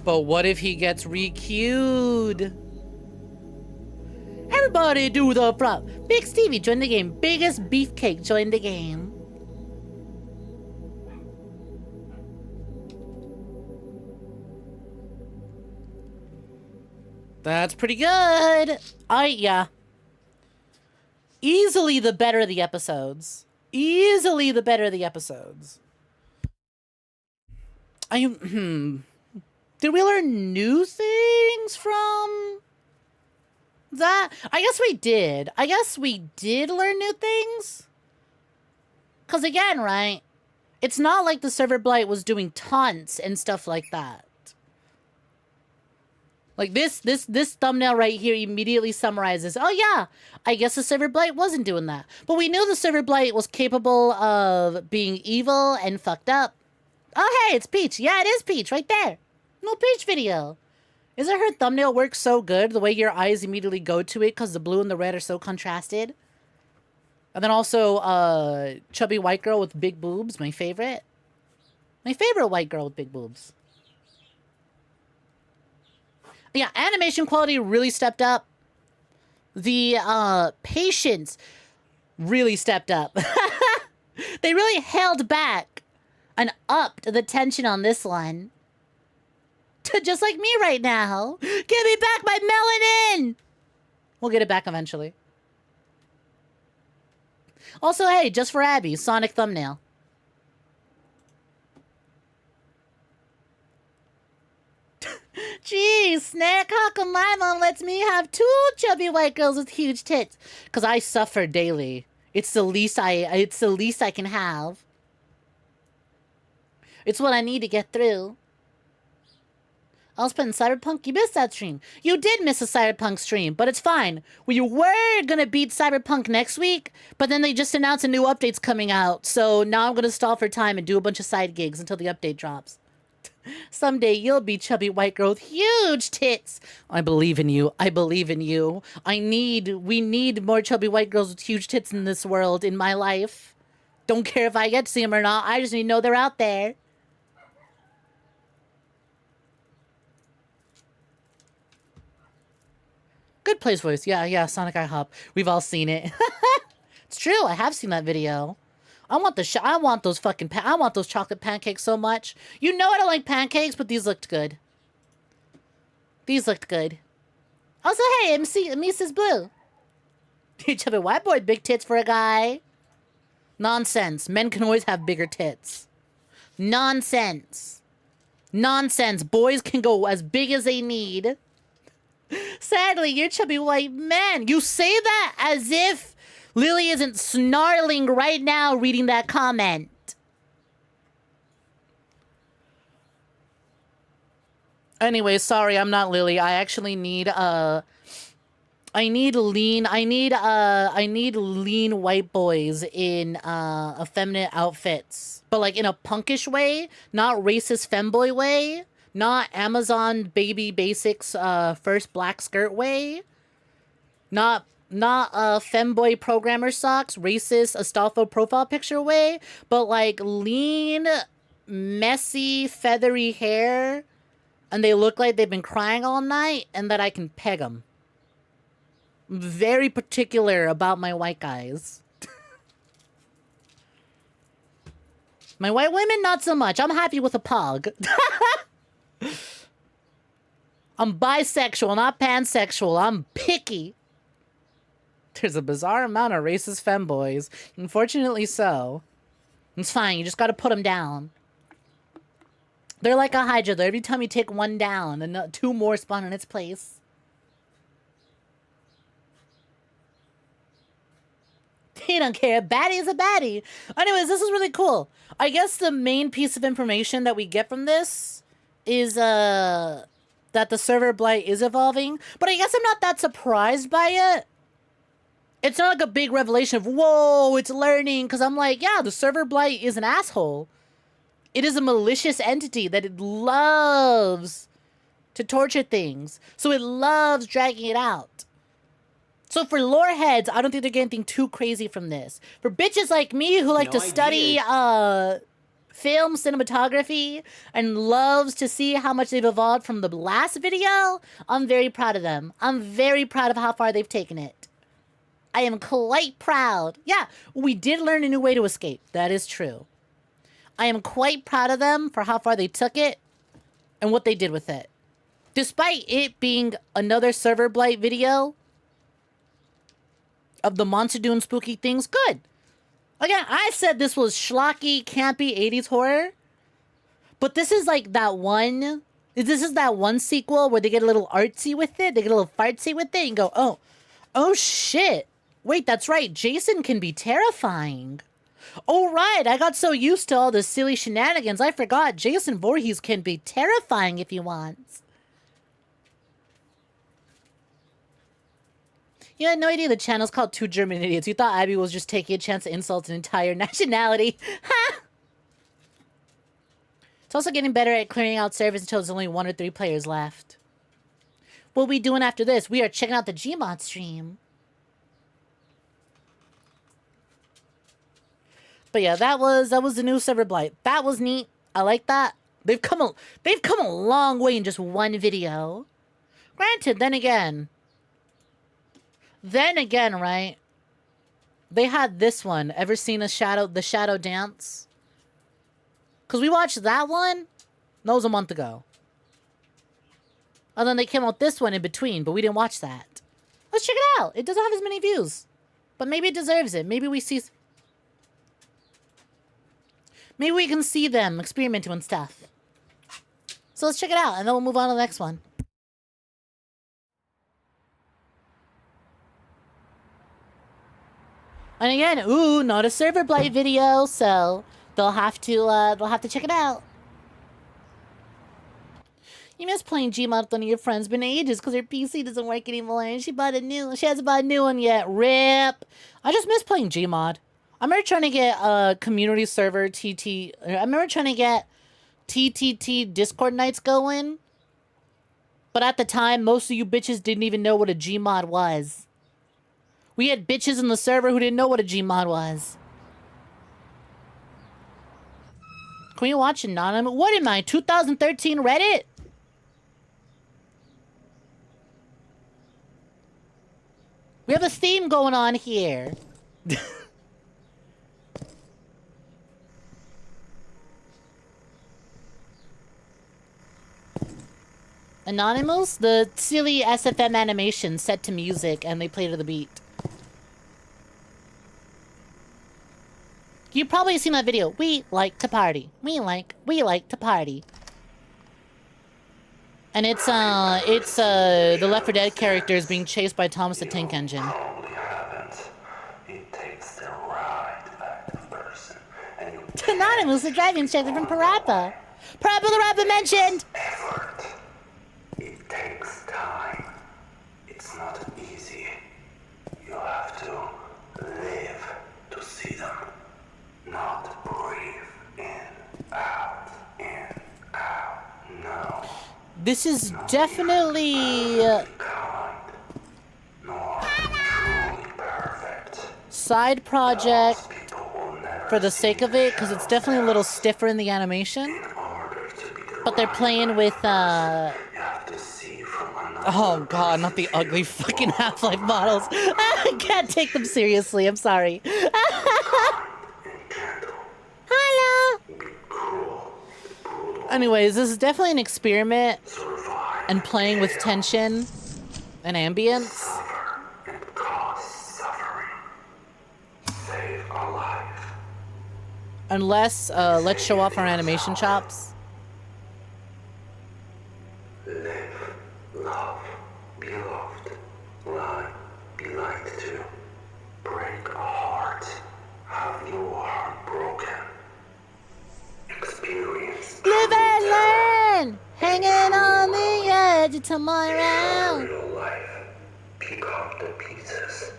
But what if he gets re-queued? Everybody do the flop. Big Stevie joined the game. Biggest beefcake joined the game. That's pretty good. Yeah. Easily the better of the episodes. Easily the better of the episodes. Did we learn new things from that? I guess we did. I guess we did learn new things. Because again, right? It's not like the server blight was doing taunts and stuff like that. Like this thumbnail right here immediately summarizes, oh yeah, I guess the server blight wasn't doing that. But we knew the server blight was capable of being evil and fucked up. Oh hey, it's Peach. Yeah, it is Peach right there. No Peach video. Isn't her thumbnail work so good? The way your eyes immediately go to it because the blue and the red are so contrasted. And then also chubby white girl with big boobs, my favorite. My favorite white girl with big boobs. Yeah, animation quality really stepped up. The patience really stepped up. They really held back and upped the tension on this one. Just like me right now. Give me back my melanin! We'll get it back eventually. Also, hey, just for Abby, Sonic thumbnail. Geez, Snek, how come my mom lets me have 2 chubby white girls with huge tits? Because I suffer daily. It's the least I can have. It's what I need to get through. I was playing Cyberpunk. You missed that stream. You did miss a Cyberpunk stream, but it's fine. We were gonna beat Cyberpunk next week, but then they just announced a new update's coming out. So now I'm gonna stall for time and do a bunch of side gigs until the update drops. Someday you'll be chubby white girl with huge tits. I believe in you. I believe in you. We need more chubby white girls with huge tits in this world, in my life. Don't care if I get to see them or not. I just need to know they're out there. Good place voice. Yeah, Sonic IHOP. We've all seen it. It's true. I have seen that video. I want those chocolate pancakes so much. You know I don't like pancakes, but these looked good. These looked good. Also, hey, Mrs. Blue. You chubby white boy, big tits for a guy. Nonsense. Men can always have bigger tits. Nonsense. Nonsense. Boys can go as big as they need. Sadly, you're chubby white man. You say that as if Lily isn't snarling right now reading that comment. Anyway, sorry, I'm not Lily. I actually need I need lean white boys in effeminate outfits. But like in a punkish way, not racist femboy way, not Amazon baby basics first black skirt way. Not femboy programmer socks, racist Astolfo profile picture way, but like lean, messy, feathery hair, and they look like they've been crying all night, and that I can peg them. I'm very particular about my white guys. My white women, not so much. I'm happy with a pog. I'm bisexual, not pansexual. I'm picky. There's a bizarre amount of racist femboys. Unfortunately so. It's fine. You just got to put them down. They're like a Hydra, though. Every time you take one down, and two more spawn in its place. He don't care. Baddie is a baddie. Anyways, this is really cool. I guess the main piece of information that we get from this is that the server blight is evolving. But I guess I'm not that surprised by it. It's not like a big revelation of, whoa, it's learning. Because I'm like, yeah, the server blight is an asshole. It is a malicious entity that it loves to torture things. So it loves dragging it out. So for lore heads, I don't think they're getting anything too crazy from this. For bitches like me who like to study film cinematography and loves to see how much they've evolved from the last video, I'm very proud of them. I'm very proud of how far they've taken it. I am quite proud. Yeah, we did learn a new way to escape. That is true. I am quite proud of them for how far they took it and what they did with it. Despite it being another server blight video of the monster doing spooky things, good. Again, I said this was schlocky, campy 80s horror. But this is like that one... This is that one sequel where they get a little artsy with it. They get a little fartsy with it and go, oh shit. Wait, that's right. Jason can be terrifying. Oh, right. I got so used to all the silly shenanigans, I forgot Jason Voorhees can be terrifying if he wants. You had no idea the channel's called Two German Idiots. You thought Abby was just taking a chance to insult an entire nationality. Ha! It's also getting better at clearing out servers until there's only 1 or 3 players left. What are we doing after this? We are checking out the Gmod stream. But yeah, that was the new server blight. That was neat. I like that. They've come a long way in just one video. Granted, then again, right? They had this one. Ever seen the shadow dance? Because we watched that one. That was a month ago. And then they came out this one in between, but we didn't watch that. Let's check it out. It doesn't have as many views. But maybe it deserves it. Maybe we see... Maybe we can see them experimenting with stuff. So let's check it out, and then we'll move on to the next one. And again, ooh, not a server blight video, so they'll have to check it out. You miss playing Gmod with one of your friends. Been ages because her PC doesn't work anymore, and she hasn't bought a new one yet. RIP. I just miss playing Gmod. I remember trying to get a community server TT. I remember trying to get TTT Discord nights going. But at the time, most of you bitches didn't even know what a Gmod was. We had bitches in the server who didn't know what a Gmod was. Can we watch Anonymous? What am I, 2013 Reddit? We have a theme going on here. Anonymous? The silly SFM animation set to music and they play to the beat. You've probably seen that video. We like to party. We like to party. And it's the Left 4 Dead characters being chased by Thomas the Tank Engine. It takes the right active person. Anonymous, the driving instructor from Parappa. Parappa the Rapper mentioned! Effort. It takes time. It's not easy. You have to live to see them. Not breathe in, out, no. This is definitely side project for the sake of it, because it's definitely a little stiffer in the animation. But they're playing with oh god, not the ugly fucking Half-Life models. I can't take them seriously, I'm sorry. Hello! Anyways, this is definitely an experiment and playing with tension and ambience. Unless, let's show off our animation chops. Live, love, be loved, lie, be lied to, break a heart, have your heart broken, experience. Live and learn! Hanging on the edge of tomorrow. Real life, pick up the pieces.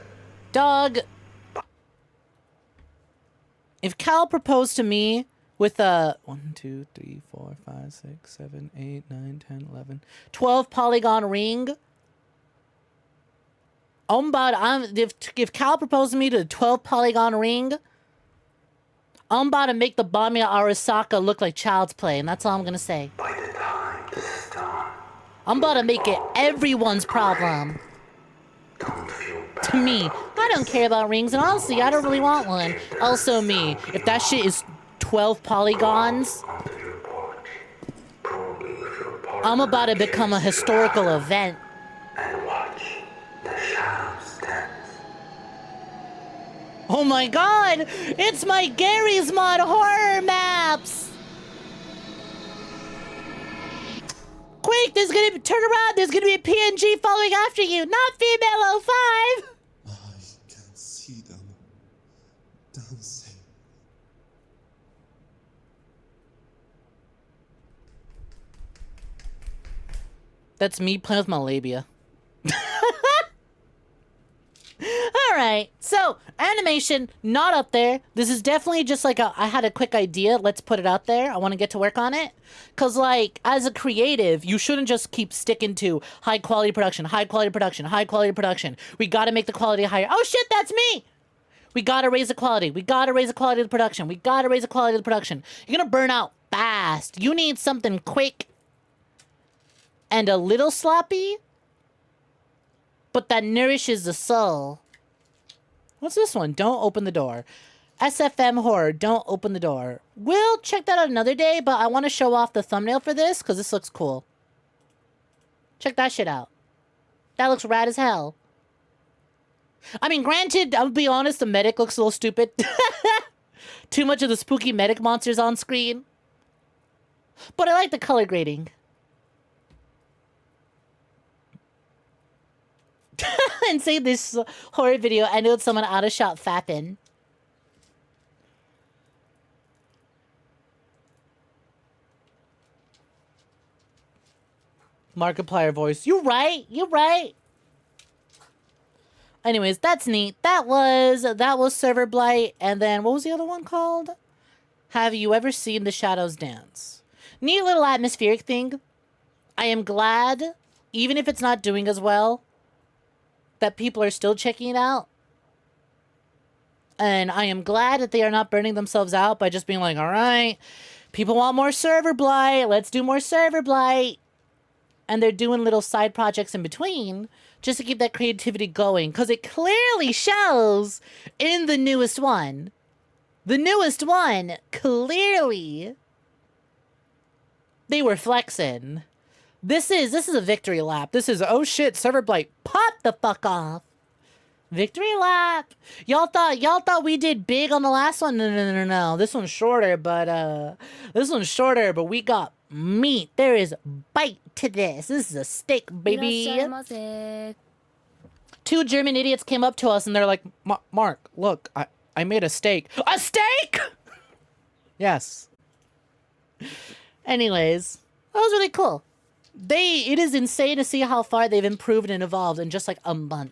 Dog. If Cal proposed to me with a 1, 2, 3, 4, 5, 6, 7, 8, 9, 10, 11, 12 polygon ring. If Cal proposed to me to a 12 polygon ring, I'm about to make the Bamiya Arasaka look like child's play, and that's all I'm gonna say. By the time this is done, I'm about to make it everyone's problem. don't feel bad. To me, I don't care about rings, and honestly, I don't really want one. Also me, if that shit is 12 polygons, I'm about to become a historical event. And watch the shadows dance. Oh my god! It's my Gary's Mod horror maps! Quick, there's gonna be, turn around, there's gonna be a PNG following after you, not female 05! I can see them dancing. That's me playing with my labia. Alright, so, animation, not up there. This is definitely just like I had a quick idea, let's put it out there. I want to get to work on it. Because, like, as a creative, you shouldn't just keep sticking to high quality production, high quality production, high quality production. We gotta make the quality higher. Oh shit, that's me! We gotta raise the quality. We gotta raise the quality of the production. We gotta raise the quality of the production. You're gonna burn out fast. You need something quick and a little sloppy, but that nourishes the soul. What's this one? Don't open the door. SFM horror, don't open the door. We'll check that out another day, but I want to show off the thumbnail for this because this looks cool. Check that shit out. That looks rad as hell. I mean, granted, I'll be honest, the medic looks a little stupid. Too much of the spooky medic monsters on screen. But I like the color grading. And say this horror video, I know it's someone out of shot fapping. Markiplier voice. You right. You right. Anyways, that's neat. That was ServerBlight. And then what was the other one called? Have you ever seen The Shadows Dance? Neat little atmospheric thing. I am glad, even if it's not doing as well, that people are still checking it out. And I am glad that they are not burning themselves out by just being like, all right, people want more server blight. Let's do more server blight. And they're doing little side projects in between just to keep that creativity going. Because it clearly shows in the newest one. The newest one, clearly, they were flexing. This is a victory lap. This is, oh shit, server blight, pop the fuck off. Victory lap. Y'all thought we did big on the last one? No. This one's shorter, but we got meat. There is bite to this. This is a steak, baby. Two German idiots came up to us and they're like, Mark, look, I made a steak. A steak? Yes. Anyways, that was really cool. It is insane to see how far they've improved and evolved in just like a month.